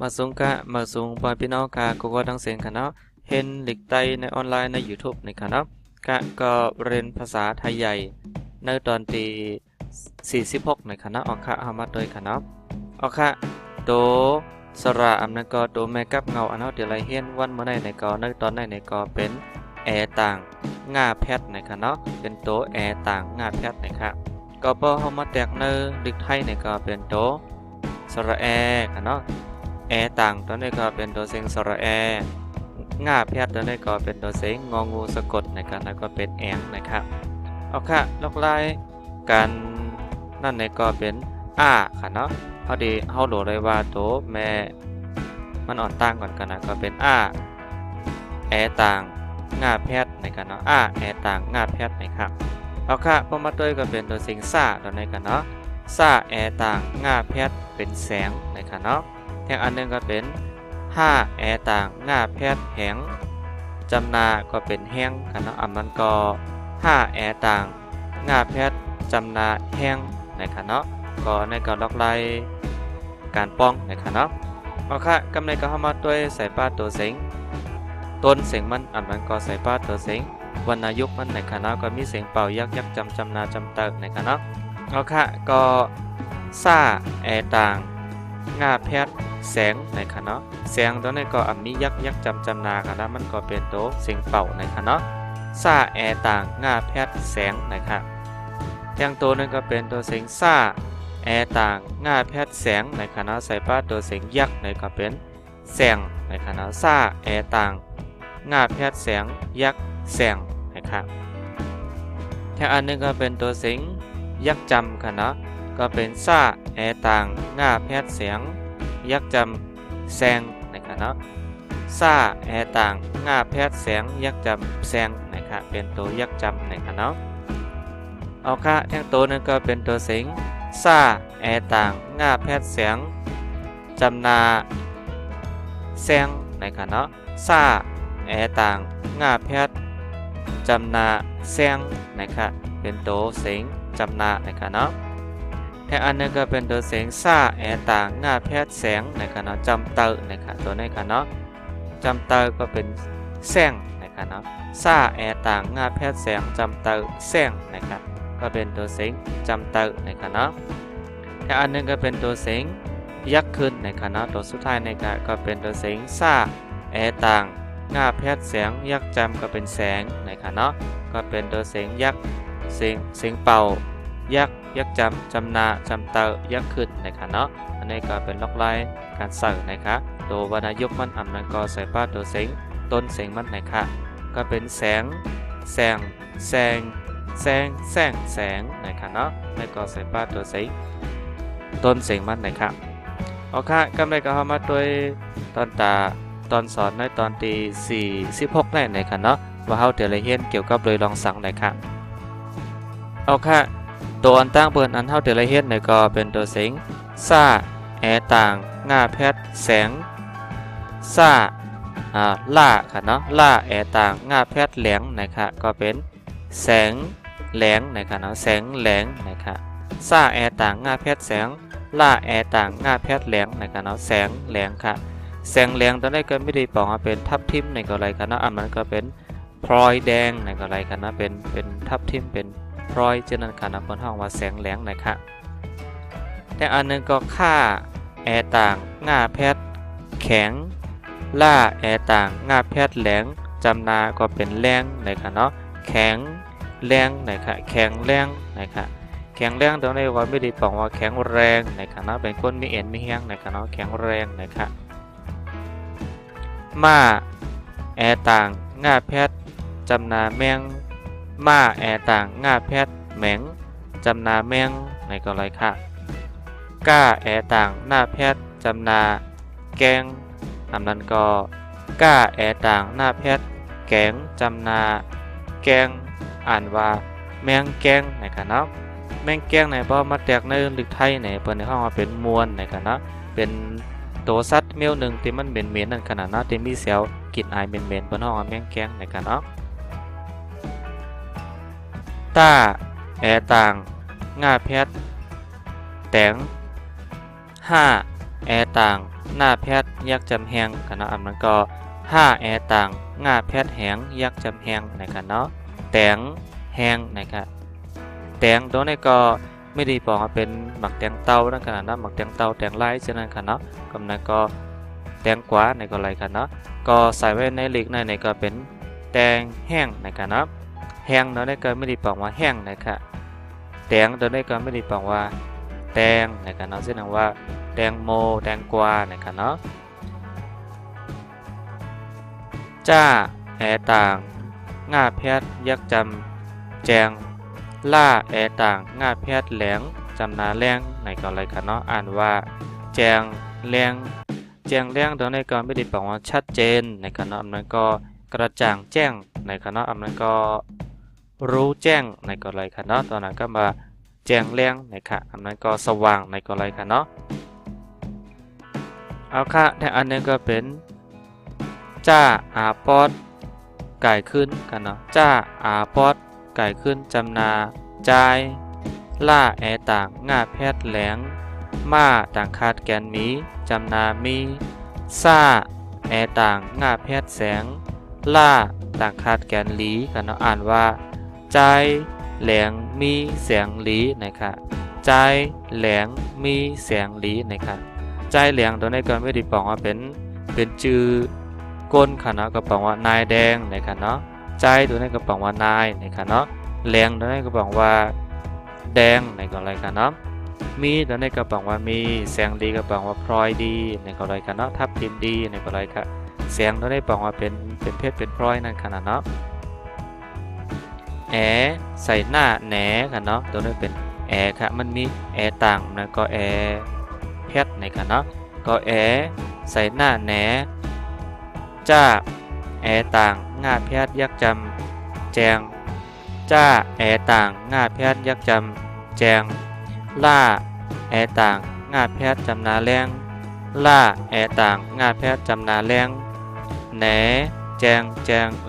มาสูงปอยพี่น้องกะก็ดังเสียงกันเนาะเห็นหลีกไตในออนไลน์ใน YouTube ในกันเนาะก็เรียนภาษาไทยใหญ่ในตอนที่46ในคณะออกค่ะเฮามาโดยคณะออกค่ะโตสระอำนั้นก็โตแม่กับเงาอันเฮาเดี๋ยวไรเฮียนวันมื้อใดในก็ในตอนใดในก็เป็นแอต่างง่าแพทย์ในคณะเป็นโตแอต่างง่าแพทย์นะครับก็พอเฮามาแตกในหลีกไทยในก็เป็นโตสระแอกันเนาะแอต่างตัวนี้ก็เป็นตัวเสียงสระแอง่าแพทย์ตัวนี้ก็เป็นตัวเสียงงองูสะกดนะครับแล้วก็เป็นแองนะครับเอาค่ะลอกลายการนั่นในก็เป็นค่ะเนาะพอดีเฮารู้เลยว่าตัวแม่มันอ่อนต่างก่อนกันนะก็เป็นแอต่างง่าแพทย์ในกันเนาะแอต่างง่าแพทย์นะครับเอาค่ะพอมาด้วยก็เป็นตัวเสียงตัวในกันเนาะแอต่างง่าแพทย์เป็นแสงนะครับเนาะแทงอันนึงก็เป็นแอต่างง่าแพทย์แหงจำนาก็เป็นแห้งกันเนาะมันก็แอต่างง่าแพทย์จำนาแห้งนะครับเนาะก็ในการล็อกไล่การป้องนะครับเนาะเอาค่ะกำในก็เข้ามาด้วยใส่ป้าตัวเสียงต้นเสียงมันก็ใส่ป้าตัวเสียงวรรณยุกต์มันในคณะก็มีเสียงเป่ายักจำนาจำเติกในคณะเอาค่ะก็แอต่างง่าแพทย์แสงในคณะแสงตัวนี้ก็มียักจำนาคณะมันก็เป็นตัวเสียงเป่าในคณะแอต่างง่าแพทย์แสงนะครับแทงตัวนึงก็เป็นตัวเสียงแอต่างง่าแพทย์แสงในคณะใส่ป้าตัวเสียงยักในก็เป็นแสงในคณะแอต่างง่าแพทย์แสงยักแสงนะครับแทงอันนึงก็เป็นตัวเสียงยักจำคณะก็เป็นแอต่างง่าแพทย์แสงยักจำแสงในคณะแอต่างง่าแพทย์แสงยักจำแสงนะครับเป็นตัวยักจำในคณะเอาค่ะแทงตัวนึงก็เป็นตัวเสียงแอต่างง่าแพทย์แสงจำนาแสงในคณะแอต่างง่าแพทย์จำนาแสงนะครับเป็นตัวเสียงจำนาในคณะแทงอันนึงก็เป็นตัวเสียงแอต่างง่าแพทย์แสงในคณะจำเตอในคณะตัวในคณะจำเตอก็เป็นแสงในคณะแอต่างง่าแพทย์แสงจำเตอแสงนะครับก็เป็นตัวเสียงจำเตอในคณะแทงอันนึงก็เป็นตัวเสียงยักขึ้นในคณะตัวสุดท้ายในก็เป็นตัวเสียงแอต่างง่าแพทย์แสงยักจำก็เป็นแสงในคณะก็เป็นตัวเสียงยักเสียงเป่ายักจำนาจำเตอยักขึ้นในคณะอันนี้ก็เป็นล็อกไลน์การใส่นะครับตัววรรณยุกต์มันก็ใส่ป้าตัวเสียงต้นเสียงมันนะครับก็เป็นแสงนะครับเนาะแล้วก็ใส่ป้าตัวเสียงต้นเสียงมันนะครับโอเคกำไรก็เข้ามาด้วยตอนสอนในตอนที่46ได้นะครับเนาะว่าเฮาเดี๋ยวเรียนเกี่ยวกับโดยลองสั่งนะครับโอเคตัวอันตั้งเปิดอันเฮาเดี๋ยวเรียนก็เป็นตัวเสียงแอต่างง่าแพทย์แสงค่ะเนาะแอต่างง่าแพทย์แหลงนะครับก็เป็นแสงแหลงนะครับเนาะแสงแหลงนะครับแอต่างง่าแพทย์แสงแอต่างง่าแพทย์แหลงนะครับเนาะแสงแหลงค่ะแสงแหลงตอนนี้ก็ไม่ได้บอกว่าเป็นทับทิมในก็อะไรกันนะมันก็เป็นพลอยแดงในก็อะไรกันนะเป็นทับทิมเป็นพลอยเจนันกันนะคนห้องว่าแสงแหลงนะครับแต่อันนึงก็แอต่างง่าแพทย์แข็งแอต่างง่าแพทย์แหลงจำนาก็เป็นแรงนะครับเนาะแข็งแรงนะครับแข็งแรงนะครับแข็งแรงตรงนี้ว่าไม่ได้บอกว่าแข็งแรงนะครับเนาะเป็นคนมีเอ็นมีแห้งนะครับเนาะแข็งแรงนะครับแอต่างง่าแพทย์จำนาแมงแอต่างง่าแพทย์แมงจำนาแมงในก็ไรค่ะแอต่างหน้าแพทย์จำนาแกงนั้นก็แอต่างหน้าแพทย์แกงจำนาแกงอ่านว่าแมงแกงนะครับเนาะแมงแกงในบ่มาแตกในลึกไทยในเปิ้นในห้องว่าเป็นมวลนะครับเนาะเป็นตัวสัตว์เมียวหนึ่งที่มันเหม็นนั่นขนาดเนาะที่มีเสียวกลิ่นอายเหม็นเปิ้นห้องว่าแมงแกงนะครับเนาะแอต่างง่าแพทย์แตง แอต่างหน้าแพทย์ยักจำแหงกันเนาะอันนั้นก็5แอต่างหน้าแพทย์แหงยักจำแหงนะครับเนาะแตงแหงนะครับแตงตัวนี้ก็ไม่ได้บอกว่าเป็นหมักแตงเต้านั่นขนาดนั้นหมักแตงเต้าแตงไร้เช่นนั้นค่ะเนาะกำนั้นก็แตงกวาในก็ไรค่ะเนาะก็ใส่ไว้ในหลีกในก็เป็นแตงแห้งนะครับเนาะแห้งตัวนี้ก็ไม่ได้บอกว่าแห้งนะครับแตงตัวนี้ก็ไม่ได้บอกว่าแตงนะครับเนาะแสดงว่าแตงโมแตงกวานะครับเนาะจ้าแอต่างง่าแพทย์ยักจำแจงล่าแอต่างง่าแพทย์แหลงจำนาแรงในก็อะไรกันเนาะอ่านว่าแจงแรงแจงแรงตัวนี้ก็ไม่ได้บอกว่าชัดเจนในกันเนาะอันนั้นก็กระจ่างแจ้งในกันเนาะอันนั้นก็รู้แจ้งในก็อะไรกันเนาะตัวนั้นก็มาแจงแรงนะคะอันนั้นก็สว่างในก็อะไรกันเนาะเอาค่ะแต่อันนี้ก็เป็นจ้าอาปอดไก่ขึ้นกันเนาะจ้าอาปอดไก่ขึ้นจำนาใจล่าแอต่างง่าแพทย์แหลงมาต่างคาดแกนมีจำนามีซ่าแอต่างง่าแพทย์แสงล่าต่างคาดแกนหลีกันเนาะอ่านว่าใจแหลงมีแสงหลีนะคะใจแหลงมีแสงหลีนะคะใจแหลงตัวนี้ก็ไม่ได้บอกว่าเป็นจือก้นค่ะเนาะก็บอกว่านายแดงนะคะเนาะใจตัวนี้ก็บอกว่านายนะคะเนาะแหลงตัวนี้ก็บอกว่าแดงในก็อะไรกันเนาะมีตัวนี้ก็บอกว่ามีแสงดีก็บอกว่าพลอยดีในก็อะไรกันเนาะทับทิมดีในก็อะไรครับแสงตัวนี้บอกว่าเป็นเพชรเป็นพลอยนั่นขนาดเนาะแอใส่หน้าแหนกันเนาะตัวนี้เป็นแอค่ะมันมีแอต่างนะก็แอเพชรในกันเนาะก็แอใส่หน้าแหนจ้าแอต่างง่าแพทย์ยักจำแจงจ้าแอต่างง่าแพทย์ยักจำแจงล่าแอต่างง่าแพทย์จำนาแรงล่าแอต่างง่าแพทย์จำนาแรงแหนแจง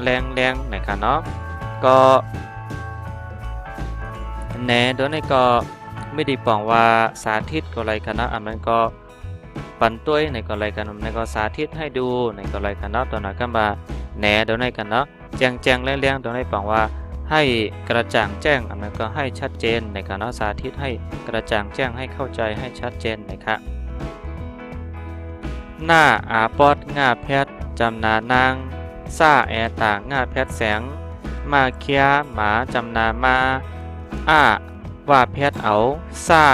แรงนะครับเนาะก็แหนโดยในก็ไม่ได้บอกว่าสาธิตก็อะไรกันนะอันนั้นก็ปันต้วยในก็อะไรกันในก็สาธิตให้ดูในก็อะไรกันเนาะตัวนั้นก็มาแหนโดยในกันเนาะแจงแรงตัวนี้บอกว่าให้กระจ่างแจ้งอันนั้นก็ให้ชัดเจนในการเนาะสาธิตให้กระจ่างแจ้งให้เข้าใจให้ชัดเจนนะครับหน้าอาปอดง่าแพทย์จำนานางซ่าแอต่างง่าแพทย์แสงมาเคียหมาจำนามาว่าแพทย์เอาซ่า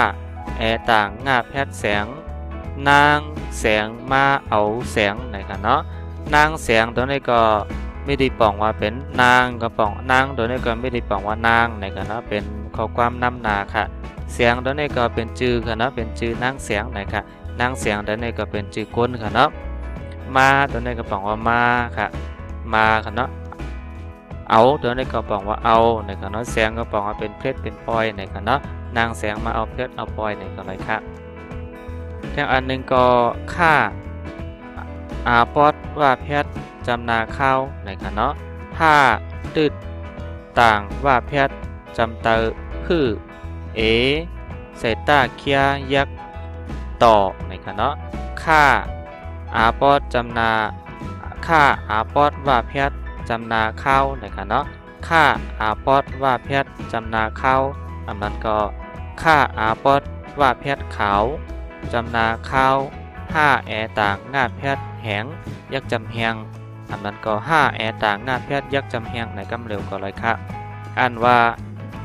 แอต่างง่าแพทย์แสงนางแสงมาเอาแสงนะครับเนาะนางแสงตัวนี้ก็ไม่ได้บอกว่าเป็นนางก็บอกนางตัวนี้ก็ไม่ได้บอกว่านางนะครับเนาะเป็นข้อความนำหน้าค่ะเสียงตัวนี้ก็เป็นชื่อค่ะเนาะเป็นชื่อนางเสียงนะครับนางเสียงตัวนี้ก็เป็นชื่อก้นค่ะเนาะมาตัวนี้ก็บอกว่ามาค่ะมาค่ะเนาะเอาตัวนี้ก็บอกว่าเอานะครับเนาะเสียงก็บอกว่าเป็นเพชรเป็นพลอยนะครับเนาะนางเสียงมาเอาเพชรเอาพลอยนะครับอะไรครับอย่างอันหนึ่งก็ค่าปอดว่าแพทย์จำนาข้าวนะครับเนาะถ้าตืดต่างว่าแพทย์จำเตอคือใส่ตาเคียยักต่อนะครับเนาะค่าปอดจำนาค่าปอดว่าแพทย์จำนาข้าวนะครับเนาะค่าปอดว่าแพทย์จำนาข้าวอันนั้นก็ค่าปอดว่าแพทย์ขาวจำนาข้าว5แอต่างง่าแพทย์แหงยักจำแหงอันนั้นก็5แอต่างง่าแพทย์ยักจำแหงในกำเร็วก็เลยครับอ่านว่า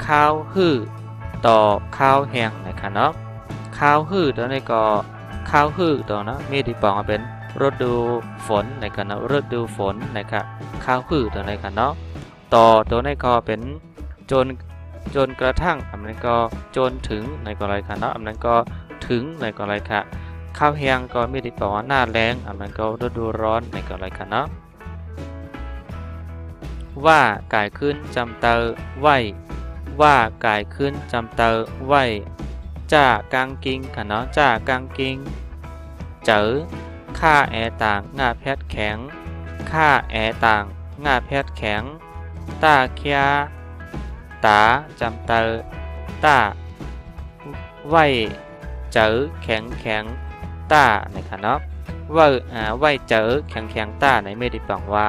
ข้าวหื้อต่อข้าวแหงนะครับเนาะข้าวหื้อตัวนี้ก็ข้าวหื้อตัวนะมีที่บอกว่าเป็นฤดูฝนนะครับเนาะฤดูฝนนะครับข้าวหื้อตัวนี้ครับเนาะต่อตัวนี้ก็เป็นจนกระทั่งอันนั้นก็จนถึงในก็เลยครับเนาะอันนั้นก็ถึงในก็เลยครับข้าวแห้งก็มีที่บอกว่าหน้าแรงอันนั้นก็ฤดูร้อนในก็เลยครับเนาะว่ากายขึ้นจำเตอไหวว่ากายขึ้นจำเตอไหวจ้ากางกิงค่ะเนาะจ้ากางกิงเจอค่าแอต่างง่าแพทย์แข็งค่าแอต่างง่าแพทย์แข็งตาเคียตาจำเตอตาไหวเจอแข็ง ต้านะครับเนาะว่าไว้เจอแข็งแข็งต้าในไม่ได้แปลว่า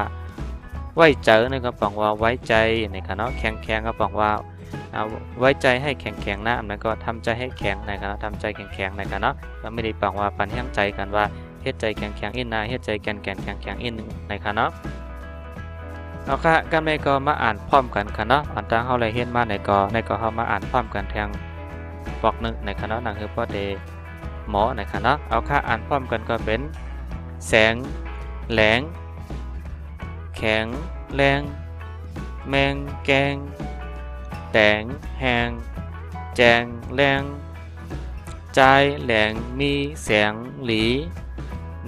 ไว้เจอนี่ก็แปลว่าไว้ใจนะครับเนาะแข็งแข็งก็แปลว่าไว้ใจให้แข็งแข็งนะแล้วก็ทำใจให้แข็งนะครับทำใจแข็งแข็งนะครับเนาะก็ไม่ได้แปลว่าปันแห้งใจกันว่าเฮ็ดใจแข็งแข็งอินนาเฮ็ดใจแข็งแข็งแข็งแข็งอินนะครับเนาะเอาค่ะกันไม่ก็มาอ่านพร้อมกันค่ะเนาะอันตั้งเฮาเลยเฮ็ดมาในก็เฮามาอ่านพร้อมกันทางปอก1ในค่ะเนาะนั่นคือพอเดหมอในค่ะเนาะเอาค่ะอ่านพร้อมกันก็เป็นแสงแหลงแข็งแรงแมงแกงแตงแหงแจงแรงใจแหลงมีแสงหลี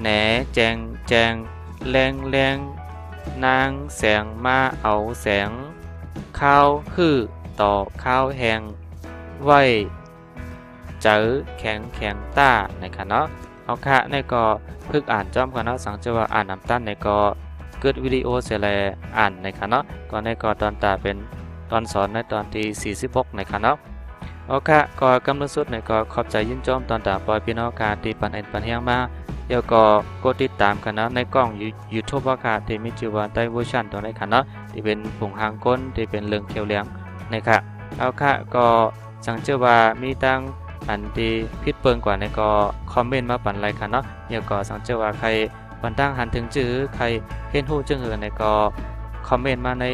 แหนแจงแจงแรงแรงนางแสงมาเอาแสงข้าวคือต่อข้าวแหงไว้เจอแข็งแข็งต้าในค่ะเนาะเอาค่ะในก็พึกอ่านจอมค่ะเนาะสังเจว่าอ่านน้ำตั้นในก็เกิดวิดีโอเสียแลอ่านในค่ะเนาะก็ในก็ตอนตาเป็นตอนสอนในตอนที่46ในค่ะเนาะเอาค่ะก็กำลังสุดในก็ขอบใจยินจอมตอนตาปล่อยพี่น้องกาที่ปันเอ็นปันเฮียงมาเดี๋ยวก็กดติดตามกันนะในกล้อง YouTube ว่าค่ะที่มีชื่อว่าใต้เวอร์ชันตรงในค่ะเนาะที่เป็นผงหางก้นที่เป็นเรื่องเขียวเหลืองในค่ะเอาค่ะก็สังเจว่ามีตั้งอันที่ผิดเปิงกว่าในก็คอมเมนต์มาปันไรค่ะเนาะเดี๋ยวก็สังเจว่าใครปันตั้งหันถึงชื่อใครเห็นหู้จึงเหือในก็คอมเมนต์มาใน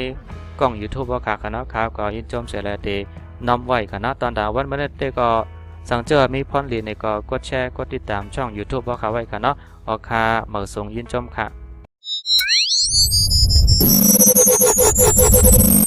กล้อง YouTube ว่าค่ะเนาะครับก็ยินจมเสียแล้วที่น้อมไว้ค่ะเนาะตอนดาวันมื้อนี้ก็สังเจอมีพรหลีในก็กดแชร์กดติดตามช่อง YouTube ว่าค่ะไว้ค่ะเนาะออกค่ะเหมาส่งยินจมค่ะ